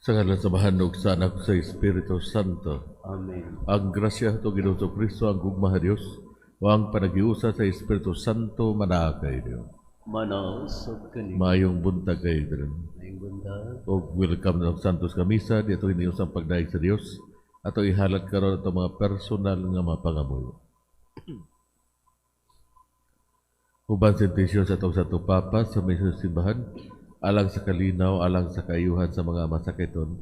Sa ngalan sa Mahanog sa Anak sa Espiritu Santo. Amen. Ang grasya to Ginoo Kristo ang gugma Dios o ang panagiusa sa Espiritu Santo manakay niyo. Manausap kanina. Mayong buntag kayo din. Mayong buntag. O welcome na Santos Kamisa dito inius ang pagdaig sa Dios ato ihalat karon ato mga personal nga mapangamuyo. Uban sentisyon sa itong Santo Papa sa may simbahan, alang sa kalinaw, alang sa kaayuhan sa mga masakiton,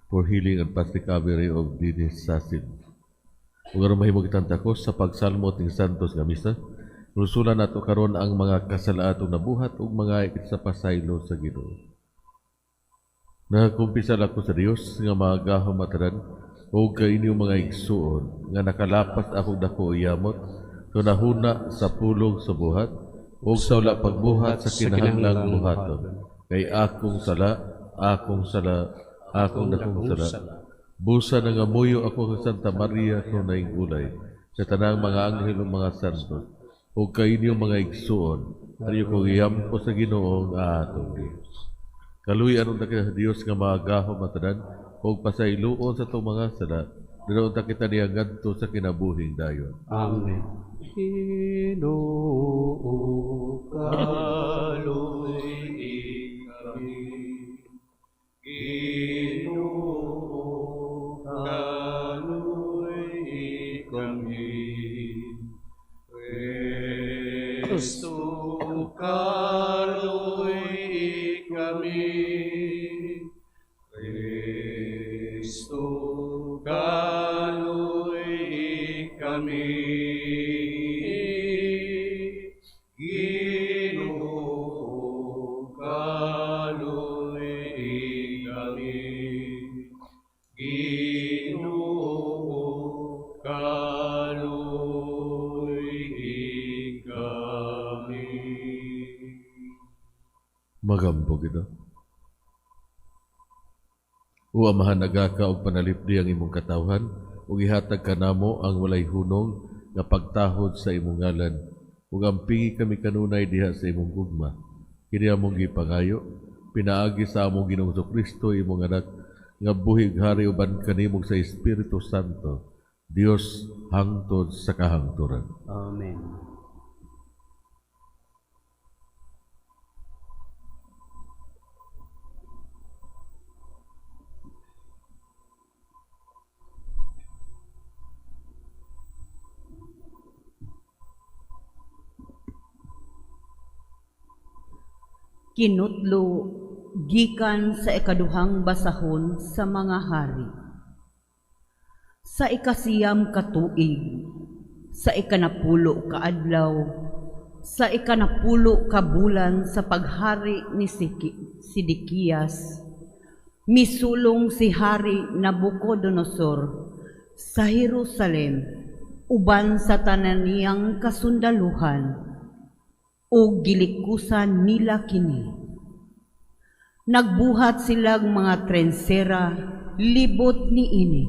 for healing and past recovery of disease sa sin. Kung ano mahimog itantakos sa pagsalmo ting Santos nga misa, nusulan nato karon ang mga kasalaatong nabuhat ug mga sa pasaylo sa Ginoo. Nakakumpisal ako sa Dios nga magahom mataran o kainyong mga igsuon nga nakalapas akong dako iyamot tunahuna sa pulong sa buhat o sa wala pagbuhat sa kinahanglang buhaton. Kay akong sala, akong dakong sala. Busa na nga muyo ako sa Santa Maria Tunay Gulay, sa tanang mga anghel o mga santos, o kainyong mga igsuon, ariyo kong iyampo sa Ginoong atong Diyos. Kaluy anong takita sa Diyos nga magahom matanan, o pasayloon sa itong mga sala, dinoon takita niya ngadto sa kinabuhing dayon. Amen. Ginoo kaluy kami, Ginoo kaluy kami, Kristo kaluy kami, Kristo kaluy kami. Magambog ito. O amahan agaka og panalipdi ang imong katawhan, ug ihatag kanamo ang walay hunong nga pagtahod sa imong ngalan, ug ampingi kami kanunay diha sa imong gugma. Kini among gipangayo, pinaagi sa among Ginoong Kristo imong anak, nga buhig hari uban kanimong sa Espiritu Santo, Dios hangtod sa kahangturan. Amen. Kinutlo gikan sa ikaduhang basahon sa mga hari. Sa ikasiyam katuig, sa ikanapulo ka adlaw, sa ikanapulo ka bulan sa paghari ni Sidikiyas, misulong si Hari Nabucodonosor sa Jerusalem uban sa tananiyang kasundaluhan, o gilikusan nila kini. Nagbuhat silang mga trensera, libot ni ini.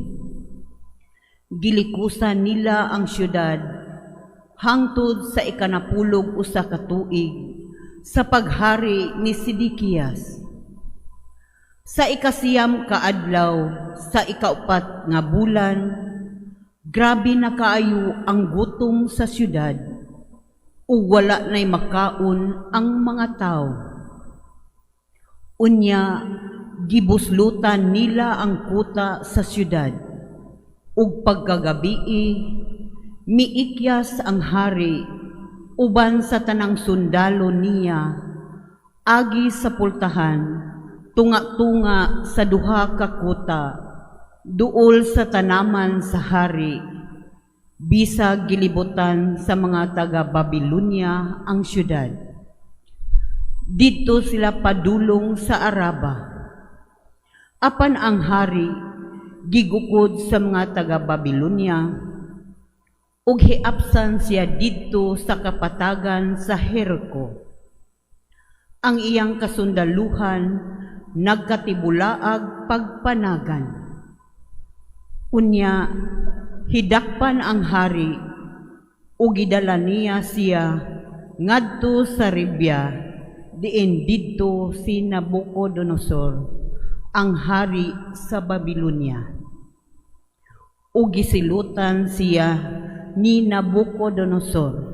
Gilikusan nila ang syudad, hangtod sa ikanapulog usa ka tuig, sa paghari ni Sidikiyas. Sa ikasiyam ka adlaw, sa ikaupat nga bulan, grabe na kaayo ang gutom sa syudad, o wala na'y makaon ang mga tao. Unya, gibuslutan nila ang kuta sa syudad, ug pagkagabii, miikyas ang hari, uban sa tanang sundalo niya, agi sa pultahan, tunga-tunga sa duha ka kuta, duol sa tanaman sa hari, bisag gilibutan sa mga taga-Babilonia ang syudad. Dito sila padulong sa Araba. Apan ang hari gigukod sa mga taga-Babilonia, ug hiapsan siya dito sa kapatagan sa Jericho. Ang iyang kasundaluhan nagkatibulaag pagpanagan. Unya, hidakpan ang hari, ug gidala niya siya ngadto sa Ribya, diin didto si Nabucodonosor, ang hari sa Babilonia. Ug gisilutan siya ni Nabucodonosor.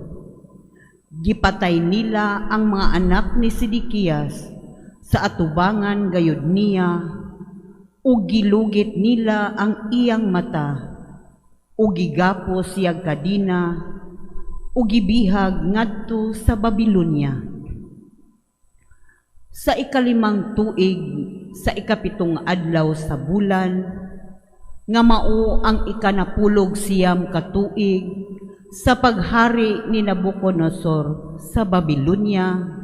Gipatay nila ang mga anak ni Sidikiyas sa atubangan gayud niya, ug gilugit nila ang iyang mata, ug gigapos siyag kadina, ug gibihag ngadto sa Babilonia. Sa ikalimang tuig, sa ikapitong adlaw sa bulan, nga mao ang ikanapulog siyam katuig sa paghari ni Nabucodonosor sa Babilonia,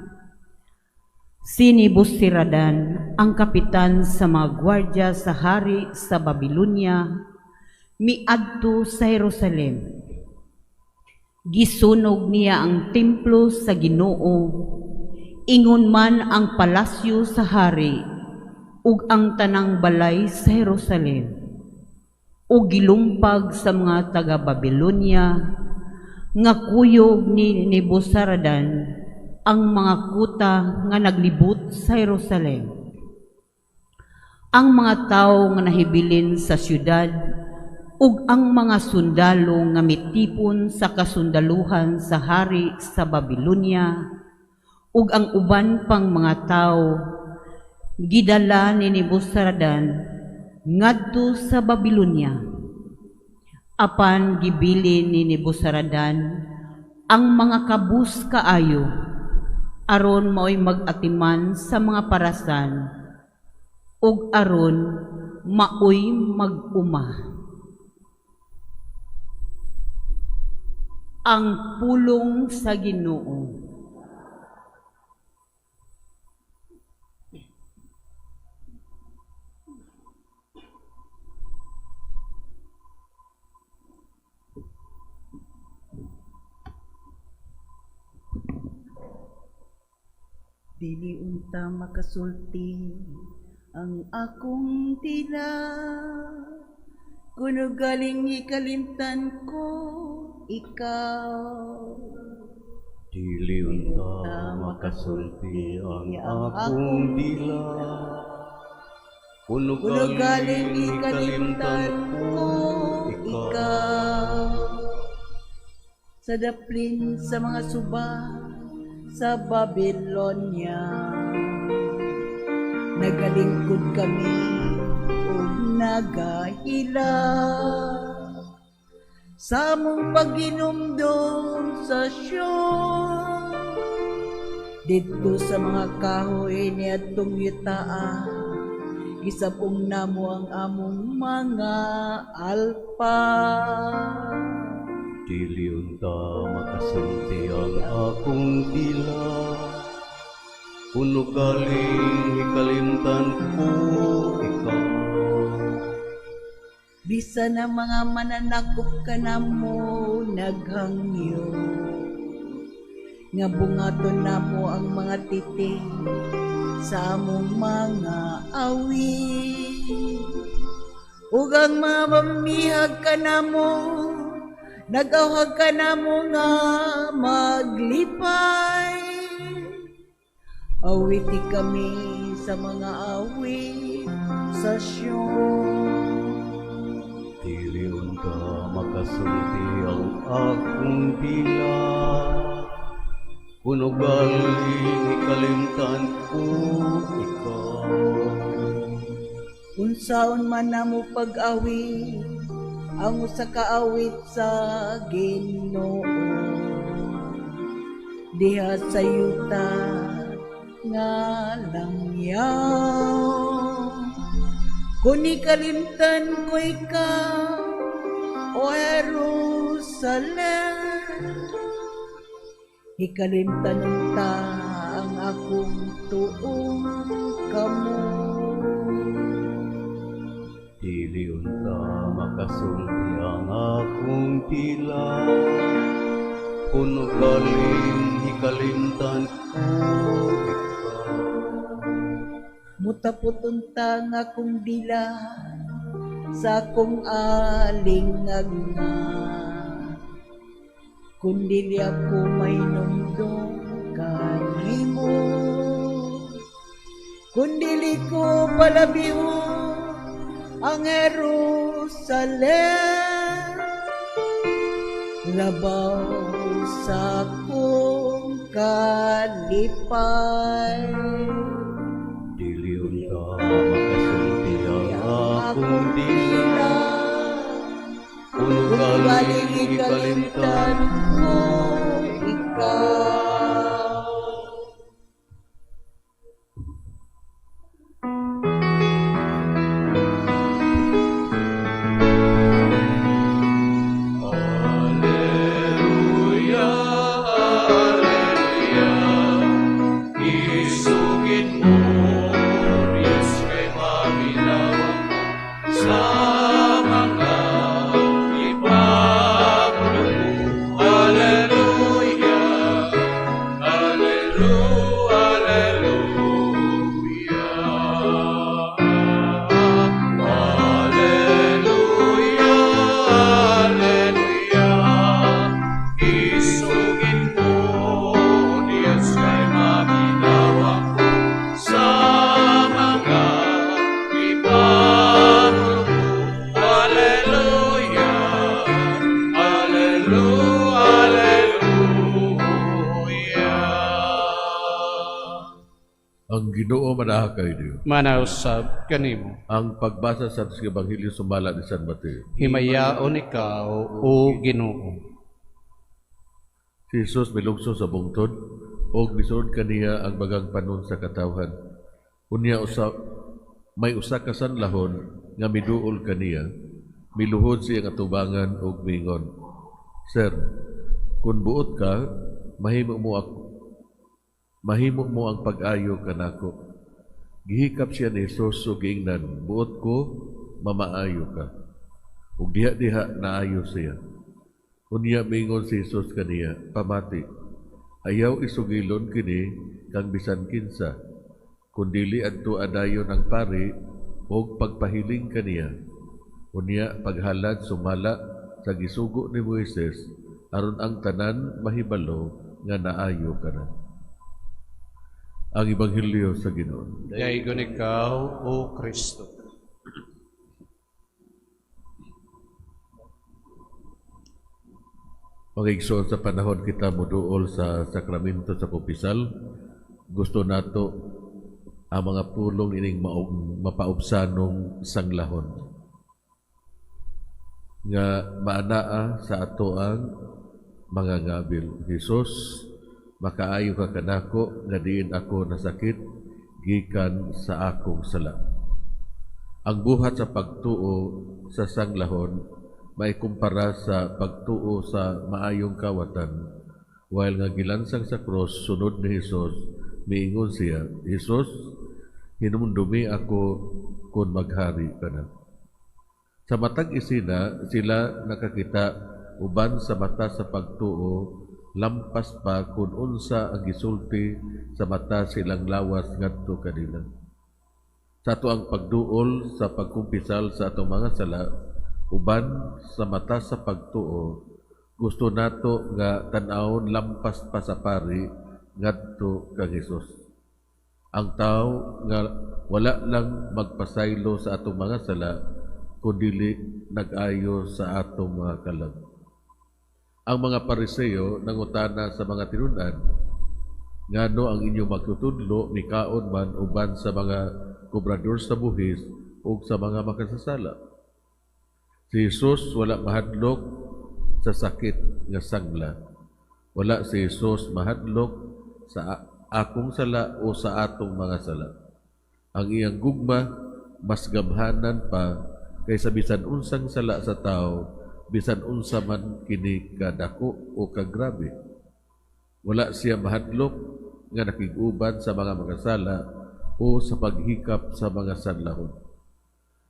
si Nebuzaradan, ang kapitan sa mga gwardya sa hari sa Babilonia, miadto sa Jerusalem. Gisunog niya ang templo sa Ginoo, ingon man ang palasyo sa hari, ug ang tanang balay sa Jerusalem, ug gilumpag sa mga taga-Babilonia, nga kuyog ni Nebuzaradan ang mga kuta nga naglibot sa Jerusalem. Ang mga tawo nga nahibilin sa syudad, ug ang mga sundalo nga mitipon sa kasundaluhan sa hari sa Babilonia, ug ang uban pang mga tawo, gidala ni Nebuzaradan ngadto sa Babilonia. Apan gibili ni Nebuzaradan ang mga kabus kaayo, aron mao'y mag-atiman sa mga parasan, ug aron mao'y mag-uma. Ang pulong sa Ginoo. Dili unta makasulti ang akong tila, kuno galing ikalimtan ko ikaw. Dili unta makasulti ang akong dila, kuno galing ikalimtan ko ikaw. Sa daplin sa mga suba sa Babilonia, nagalingkod kami ug nagahila sa among paghinumdum sa Sion. Dito sa mga kahoy ni atong yutaa, gisapong namo ang among mga alpa. Dili unta makasulti ang akong dila, kuno galing ikalimtan ko ikaw. Bisan ang mga mananakop ka na mo naghangyo, nga bungaton na mo ang mga titing sa among mga awit. Ug ang mamamihag ka na mo, nagawhag ka na mo nga maglipay. Awiti kami sa mga awit sa Sion. Dili unta makasulti ang akong dila, kuno galing ikalimtan ko ikaw. Unsaon man namo pag-awit, ang usa ka awit sa Ginoo, diha sa yuta nga langyaw. Kuni kalimtan ko ikaw, O Jerusalem, ikalimtan unta ang akong tuong kamo. Dili unta makasulti ang akong tila, kuno galing ikalimtan ko ikaw. Mutapot unta ang akong dila sa akong alingag nga, kundi ako may numdum kanimo. kundili ko palabiho ang Jerusalem. Labaw sa kong kalipay, Diliyon ka makasulti ang akong dila. Puno galing kaling ikalimtan ko ikaw. Hallelujah, hallelujah. Isugin mo, Diyos kay maminawa sa mga ipagulong mo. Hallelujah, hallelujah, hallelujah. Hallelujah, hallelujah. Isugin mo, Diyos kay maminawa sa mga ipagulong mo. Hallelujah, hallelujah, hallelujah. Ang Ginoo manaha kayo. Manausab kanimo, Ang pagbasa sa Ebanghelyo sumala ni San Mateo. himayaon ikaw o Ginoo. Si Jesus milugso sa bungtod o nisunod kaniya ang bagang panon sa katawhan. Unya may usa ka sanlahon nga miduol kaniya, miluhod siya nga tubangan og mingon. Sir, kung buot ka, mahimo mo ang pag-ayo kanako. Gihikap siya ni Jesus ug giingnan, buot ko, mamaayo ka. Ug diha-diha naayo siya. Unya mingon si Jesus kaniya, pamati, ayaw isugilon kini kang bisan kinsa, kundili adto adayon ang pari og pagpahiling kaniya. Unya paghalad sumala sa gisugo ni Moises aron ang tanan mahibalo nga naayo kana. Ang Ebanghelyo sa Ginoo. Daygon ikaw o Kristo. Mga igsoon, sa panahon kita muduol sa sakramento sa kumpisal, gusto nato ang mga pulong ining mapaubsanong sanglahon nga maanaa sa ato ang mga ngabil. Jesus, makaayo ka kanako nga diin ako nasakit gikan sa akong sala. Ang buhat sa pagtuo sa sanglahon may kumpara sa pagtuo sa maayong kawatan. While nga gilansang sa cross sunod ni Jesus, miingon siya, Jesus, hinumdumi ako kung maghari ka na. Sa matag isina, sila nakakita uban sa mata sa pagtuo, lampas pa kung unsa ang gisulti sa mata silang lawas ngadto kanila. Sa ato ang pagduol sa pagkumpisal sa atong mga sala, uban sa mata sa pagtuo, gusto nato nga tan-awon lampas pa sa pari ngadto kang Hesus. Ang tao nga wala lang magpasaylo sa atong mga sala, kundi nag-ayo sa atong mga kalag. Ang mga Pariseo nangutana sa mga tinunan, ngano ang inyong magtutudlo mikaon man uban sa mga kobrador sa buhis ug sa mga makasasala. Si Jesus wala mahadlok sa sakit nga sangla. Wala si Jesus mahadlok sa akong sala o sa atong mga sala. Ang iyang gugma mas gamhanan pa kaysa bisan unsang sala sa tao, bisan unsa man kini kadako o kagrabe. Wala siya mahadlok nga nakig-uban sa mga makasala o sa paghikap sa mga sanlahon.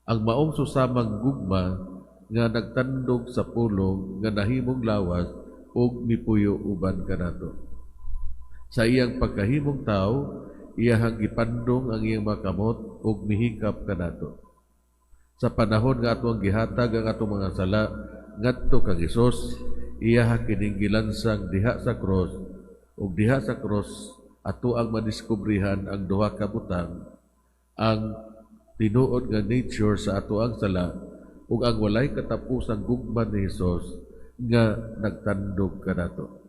Ang maong susamang gugma nga nagtandog sa pulong nga nahimong lawas ug mipuyo uban kanato. Sa iyang pagkahimong tao, iyahang gipandong ang iyang mga kamot ug mihikap kanato. Sa panahon nga atong gihatag ang atong mga sala ngadto kang Hesus, iyaha kining gilansang diha sa cross ug diha sa cross ato ang madiskubrihan ang duha ka butang ang tinuod nga nature sa ato ang sala ug ang walay katapusang gugman ni Hesus nga nagtandog kanato.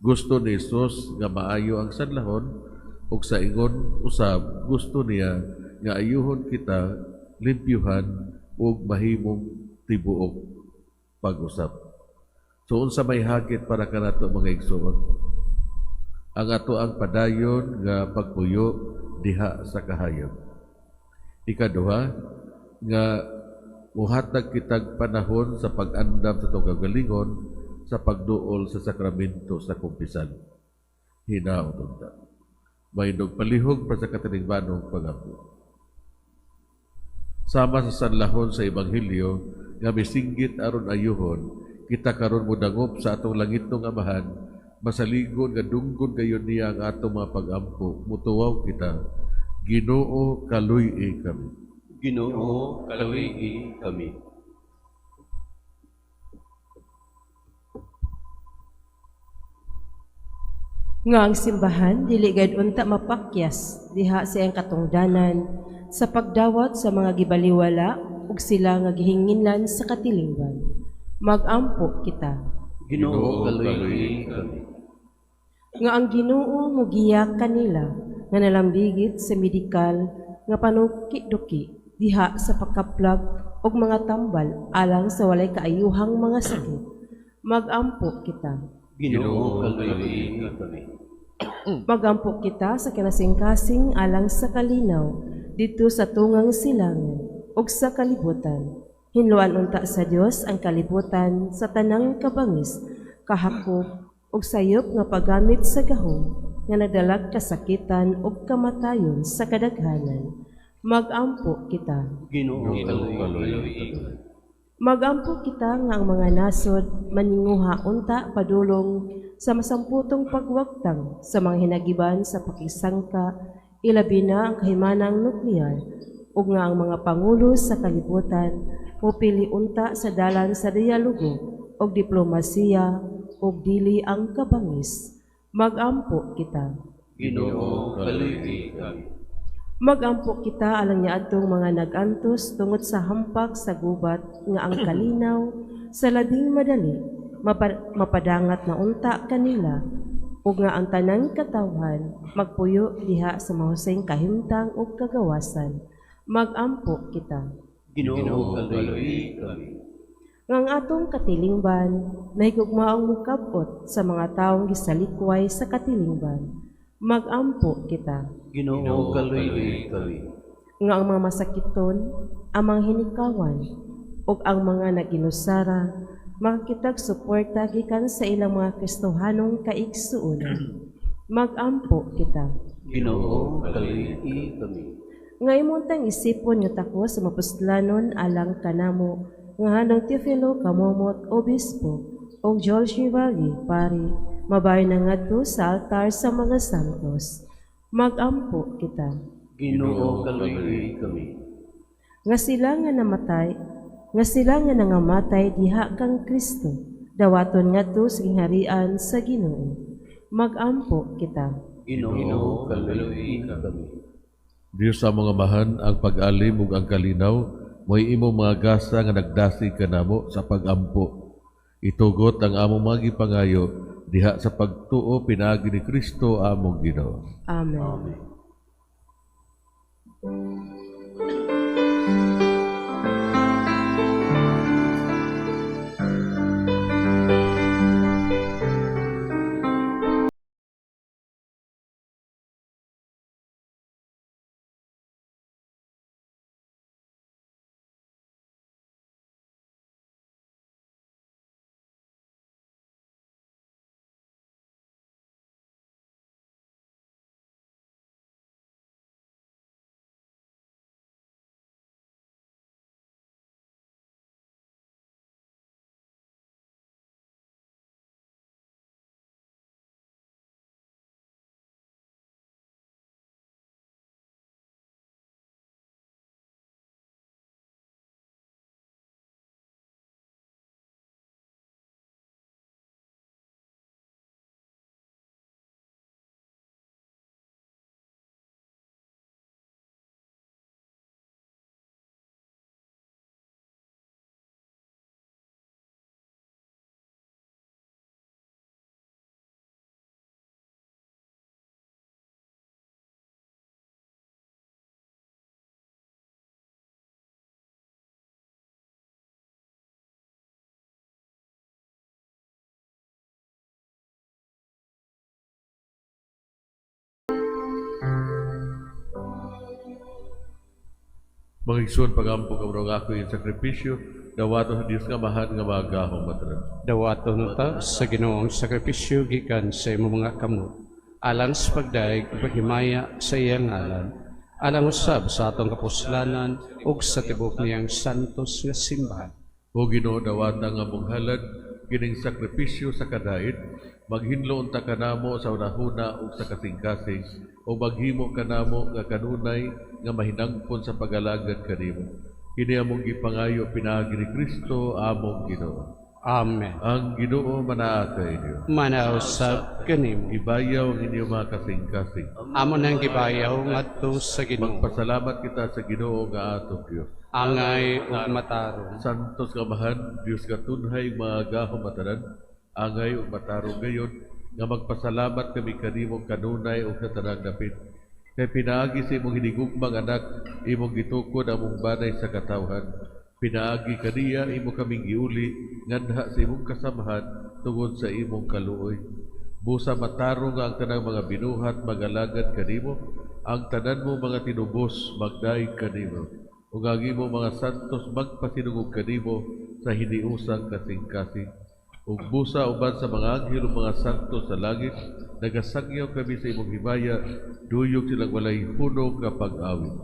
Gusto ni Hesus nga maayo ang sanlahon ug sa ingon usab gusto niya nga ayuhon kita limpyuhan ug mahimong tibuok pag-usap. So unsa may hagit para kanato mga igsoon? Ang ato ang padayon nga pagpuyo diha sa kahayag. Ikaduha, nga muhatag kitag panahon sa pag-andam sa itong kagalingon sa pagduol sa sakramento sa kumpisan. Hinaot unta. May palihog pa sa katilingbanong pag-apo. Sama sa sanlahon sa Ebanghelyo, nga misinggit aron ayuhon, kita karon mudangop sa atong langitong Amahan, masaligon nga dunggon gayon niya ang atong mga pag-ampo, mutuwaw kita, Ginoo kaluy kami. Ginoo, kaluwi kami. Nga ang simbahan dili gayud unta mapakyas diha sa iyang katungdanan sa pagdawat sa mga gibaliwala ug sila nga gihinginlan sa katilingban. Mag-ampo kita. Ginoo, kaluwi kami. Nga ang Ginoo mugiya kanila nga nalambigit sa medikal nga panuki-duki diha sa pagkaplag og mga tambal alang sa walay kaayuhang mga sakit. Mag-ampo kita. Ginoo, kaluwi kami. Magampo kita sa kinasing-kasing alang sa kalinaw dito sa tungang silangan ug sa kalibutan. Hinluan unta sa Dios ang kalibutan sa tanang kabangis, kahakop ug sayop nga paggamit sa gahom nga nagdalag kasakitan ug kamatayon sa kadaghanan. Mag-ampo kita. Ginoo, kaluwi kami. Magampo kita nga ang mga nasod maninguha unta padulong sa masamputong pagwagtang sa mga hinagiban sa pakisangka, ilabi na ang kahimanang nuklear, ug nga ang mga pangulo sa kalibutan mupili unta sa dalan sa dialogo ug diplomasiya ug dili ang kabangis. Magampo kita. Ginoo, kaluwi kami. Magampo kita alang niadtong mga nagantos tungod sa hampak sa gubat nga ang kalinaw sa labing madali mapadangat na unta kanila ug nga ang tanang katawhan magpuyo diha sa mahusayng kahimtang ug kagawasan. Magampo kita. Ginoo, kaluwi kami. Nga ang atong katilingban nahigugmaong mukabot sa mga taong gisalikway sa katilingban. Magampo kita. Ginoo, kaluwi kami. Nga ang mga masakiton, ang mga hinikawan, ug ang mga naginusara, makakitag suporta gikan sa ilang mga Kristohanong kaigsuonan. Magampo kita. Ginoo, kaluwi kami. Nga imuntang isipon nga tako sa mapustlanon alang kanamo, nga hanang Teofilo Kamomot, Obispo, ug George Rivali, Pari, mabay na ngadto sa altar sa mga santos. Magampo kita. Ginoo, kaluwi kami. Nga sila nga nangamatay diha kang Kristo, dawaton ngadto sa gingharian sa Ginoo. Magampo kita. Ginoo, kaluwi kami. Diyos sa mga mahan ang pag-alim ug ang kalinaw, mo'y imo mga gasa nga nagdasi kanamo sa pag-ampo. Itugot ang among mga gipangayo diha sa pagtuo pinaagi ni Kristo among Ginoo. Amen. Amen. Mga igsoon, pagampo ka murong ako yung sakripisyo, dawato sa Diyos nga mahal nga magahong mataran. Dawaton ta sa Ginoong sakripisyo gikan sa imong mga kamot. Alang sa pagdaig paghimaya sa iyang ngalan. Alang usab sa atong kapuslanan ug sa tibok niyang santos nga simbahan. O Ginoo, dawata nga mong halad, kining sakripisyo sa kadait, maghinlo unta kanamo sa unahuna ug sa kasing-kasing, o maghimo kanamo nga kanunay nga mahinangpon sa pagalagad kanimo. Kini among gipangayo pinaagi ni Kristo among Ginoo. Amen. Ang Ginoo manaa kay inyo. Manausab kanimo. Ibayaw ang inyong mga kasing-kasing. Amo nang gibayaw ngadto sa Ginoo. Magpasalamat kita sa Ginoo nga atong Dios. Angay ug matarong. Santos kamahan, Diyos katunhay mga gahom matanan, angay ug matarong gayon, nga magpasalamat kami kanimong kanunay ug sa tanang dapit. Kay pinaagi sa imong hinigugmang anak, imong gitukod among banay sa katawhan. Pinaagi kaniya, imo kaming giuli, ngandha sa imong kasamahan, tungod sa imong kaluoy. Busa matarong nga ang tanang mga binuhat, magalagad kanimo, ang tanan mo mga tinubos, magdaig kanimo. Ug ang imo mga santos magpasinugog kanimo sa hiniusang kasing-kasing. Ug busa uban sa mga anghel ug mga santos sa langit, nagasagyaw kami sa imong himaya, duyog silang walay puno nga pag-awit.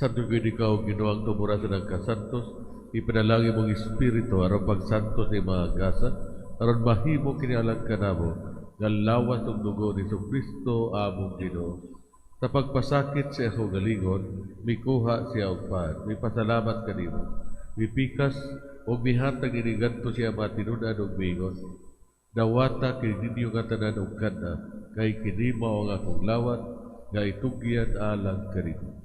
Santo gid ikaw Ginoo tumura sa nagkasantos, ipanalangin mong espiritu aron pagsantos sa mga gasa, aron mahimo kini alang kanamo nga lawas ug dugo ni Kristo among Ginoo. Sa pagpasakit sa akong galingon, mikuha siya og paan. Mipasalamat kanimo. Mipikas ug mihatag ini ngadto siya matinud-an ug miingon. Dawata kini ninyo nga tanan ug kada, kay kini mao ang akong lawat nga itugyan alang kanimo.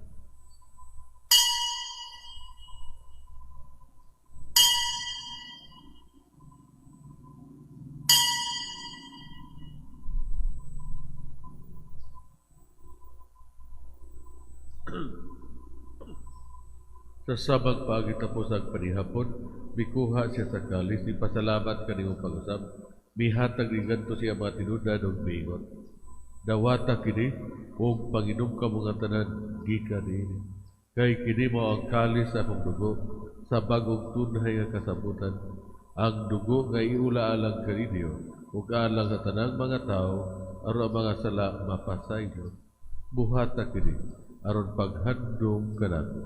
Sa sabag pagitapos ang panihapon, mikuha siya sa kalis, ipasalamat kanimo pag-usap, mihatag ni ngadto siya mga tinudan ug miingon. Dawata kini ug panginom ka mga tanan gikan niini. Kay kini mao ang kalis sa akong dugo sa bagong tunhay nga kasabutan. Ang dugo nga iula alang kaninyo ug alang sa tanang mga tao aron ang mga sala mapasaylo. Buhata kini aron paghandom kanako.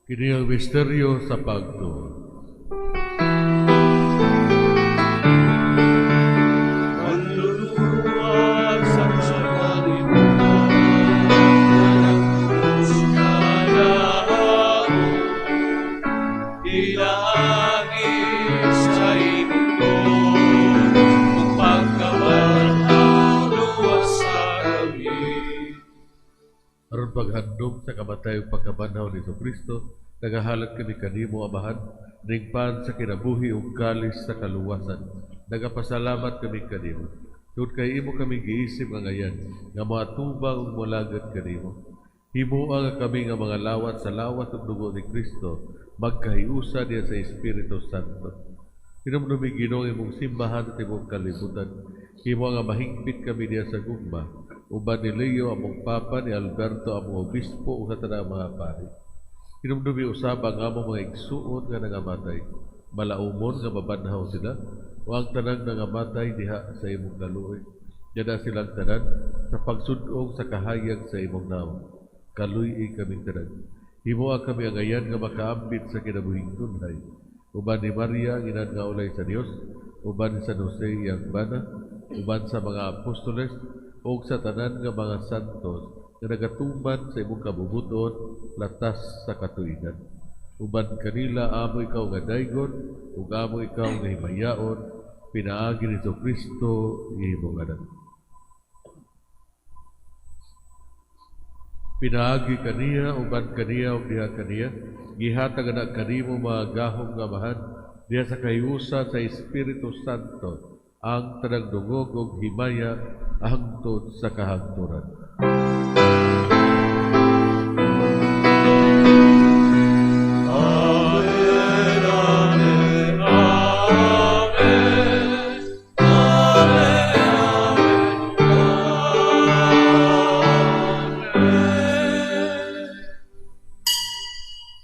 Kini ang misteryo sa pagtuo. Aron paghandom sa kamatay ug pagkabanhaw ni Kristo, Nagahalat kami kanimo, Amahan, ning pan sa kinabuhi ug kalis sa kaluwasan. Nagapasalamat kami kanimo. Tungod kay imo kami giisip nga ngayan, nga matubang ug molagad kanimo. Himuha nga kami nga mga lawat sa lawat ug dugo ni Kristo, magkahiusa diya sa Espiritu Santo. Hinumdumi Ginoo imong simbahan at imong kalibutan. Himo nga mahigpit kami diya sa gugma. Uban ni Leo among papa, ni Alberto among obispo ug sa tanang mga pari. Hinumdumi usab ang among mga igsuon nga nangamatay. Malaumon nga mabanhaw sila, o ang tanang nangamatay diha sa imong kaluoy. Yada silang tanan sa pagsudong sa kahayag sa imong naong. Kaluy kaming tanan. Himuha kami ang ayan nga makaambit sa kinabuhing tunhay. Uban ni Maria, inad nga ulay sa Dios, uban ni San Jose iyang bana, uban sa mga apostoles, o sa tanan nga mga santos, nga nagatuman sa imong kabubuton, latas sa katuigan. Uban kanila amo ikaw nga daygon, ug amo ikaw nga himayaon, pinaagi ni Kristo imong anak. Pinaagi kaniya, uban kaniya, ug diha kaniya, gihatag na kanimo mga gahom nga Amahan, diha sa kayusa sa Espiritu Santo, ang tanang dungog ug himaya hangtod sa kahagturan.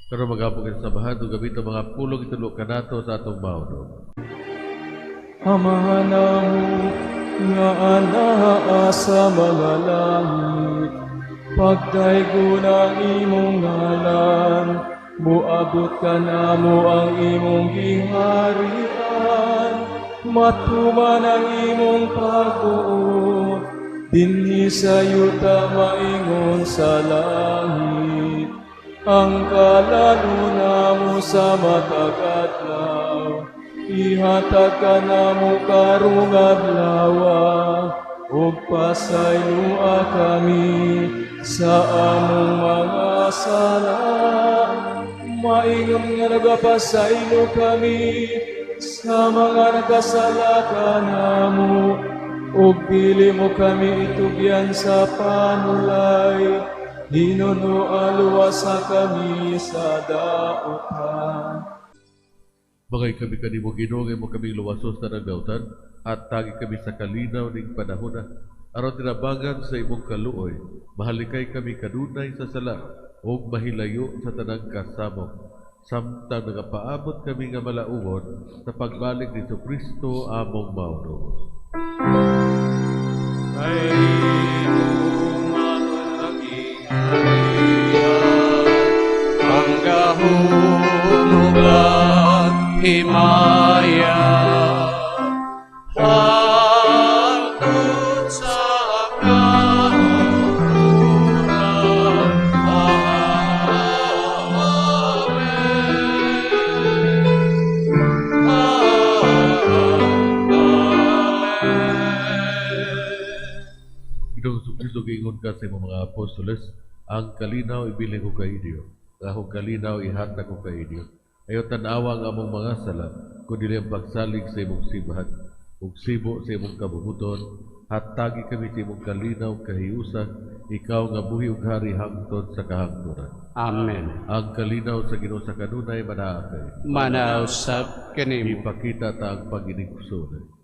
Pero magapagin sa bahan, gamit ang mga pulong itulog ka nato sa atong mauno. Amahan mo nga anaa sa mga langit, pagdaygo ng imong ngalan, buabot ka namo ang imong giharian, matuman ang imong pagbuot, dinhi sa yuta maingon sa langit. Ang kalaluna mo sa matagadlaw, ihatag ka namo karong adlawa, ug pasaynua kami sa among mga sala. Maingon nga nagapasaylo kami sa mga nagkasala ka namo, ug dili mo kami itugyan sa panulay. Hinunualuwasa kami sa daotan. Bagay kami kanimo Ginoo, mo kami luwasos na nagdautan, at tagi kami sa kalinaw ning panahona. Aron tinabangan sa imong kaluoy, mahalikay kami kadunay sa sala, o mahilayo sa tanang kasamok. Samtang nagapaabot kami nga malauon sa pagbalik ni Kristo among mauno. Ang kahulugan, himaya, hangtod sa kahulugan. Ginoong Kristo, giingon ka sa imong mga apostoles, ang kalinaw ibiling ko kay Diyo, akong kalinaw ihatag ko kay Diyo. Ayaw tanawa ang among mga sala, kundi ang pagsalig sa imong simbahan, ug sibo sa imong kabubuton, hatagi kami sa imong kalinaw kahiusa, ikaw nga buhi ug hari hangtod sa kahangturan. Amen. Ang kalinaw sa Ginoo sa kanunay manaakay. Manausap kanimo. Ipakita ta ang paginigsunan.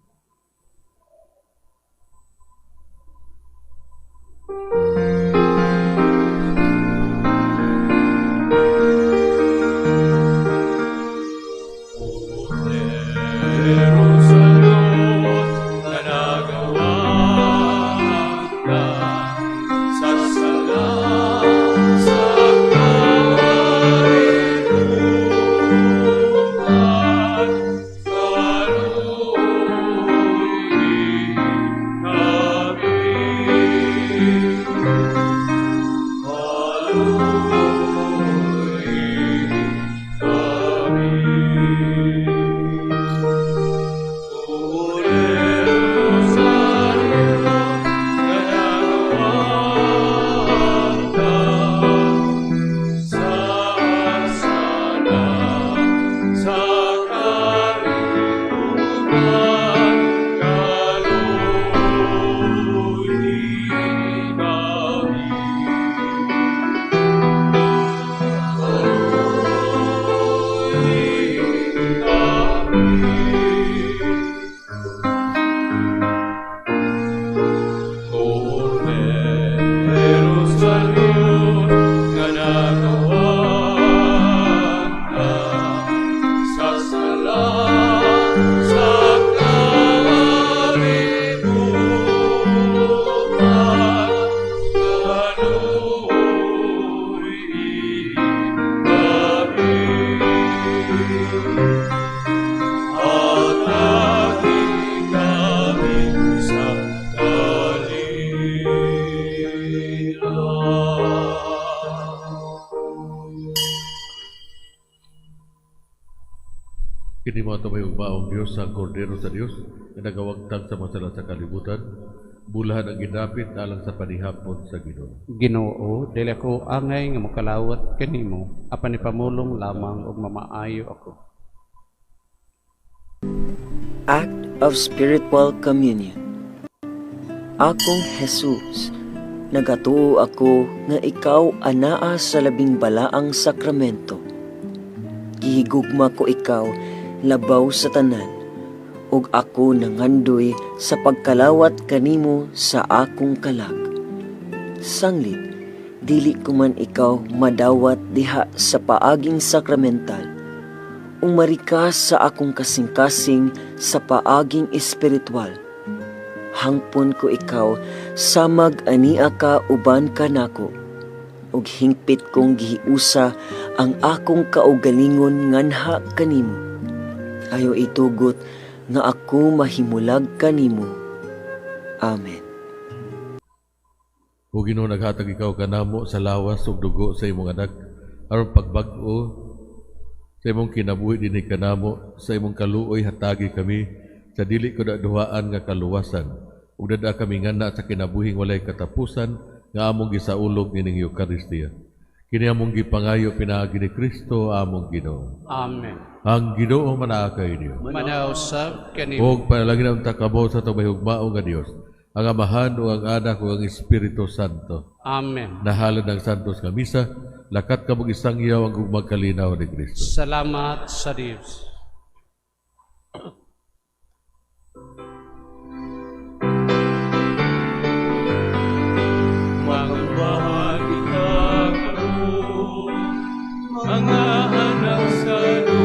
at lagi kami sa kalila. Kini mo ito may ugmaong Diyos sa kordero sa Diyos na nagawagtang sa masala sa kalibutan, bulahan ang ginapit alang sa panihapon sa Ginoo. Ginoo, dili ako angay nga mokalawat kanimo, apan ni pamulong lamang og mamaayo ako. Act of Spiritual Communion. Akong Jesus, nagatuo ako nga ikaw anaa sa labing balaang sakramento. Gihigugma ko ikaw labaw sa tanan, ug ako nangandoy sa pagkalawat kanimo sa akong kalag. Sanglit, dili ko man ikaw madawat diha sa paaging sakramental, umarikas sa akong kasing-kasing sa paaging espiritual. Hangpon ko ikaw samag ania ka uban kanako, ug hingpit kong gihiusa ang akong kaugalingon nganha kanimo. Ayo itugot nga ako mahimulag kanimo. Amen. O Ginoo, naghatag ikaw kanamo sa lawas ug dugo sa imong anak aron pagbag-o sa imong kinabuhi dinhi kanamo, sa imong kaluoy hatagi kami sa dili ko duhaan nga kaluwasan, ug dada kami ngana sa kinabuhing walay katapusan nga among gisaulog nining Eucharistia. Kini among gipangayo pinaagi ni Kristo among Ginoo. Amen. Ang Ginoo manaakay niyo. Manausab kanimo. Huwag panalangin ang takabo sa itong may hugmao nga Diyos, ang Amahan o ang Anak o ang Espiritu Santo. Amen. Nahalad ng Santos nga Misa, lakat ka mong isang iyaw ang magkalinaw ni Kristo. Salamat sa Dios. Magbahagi ka mga anak sa lupa.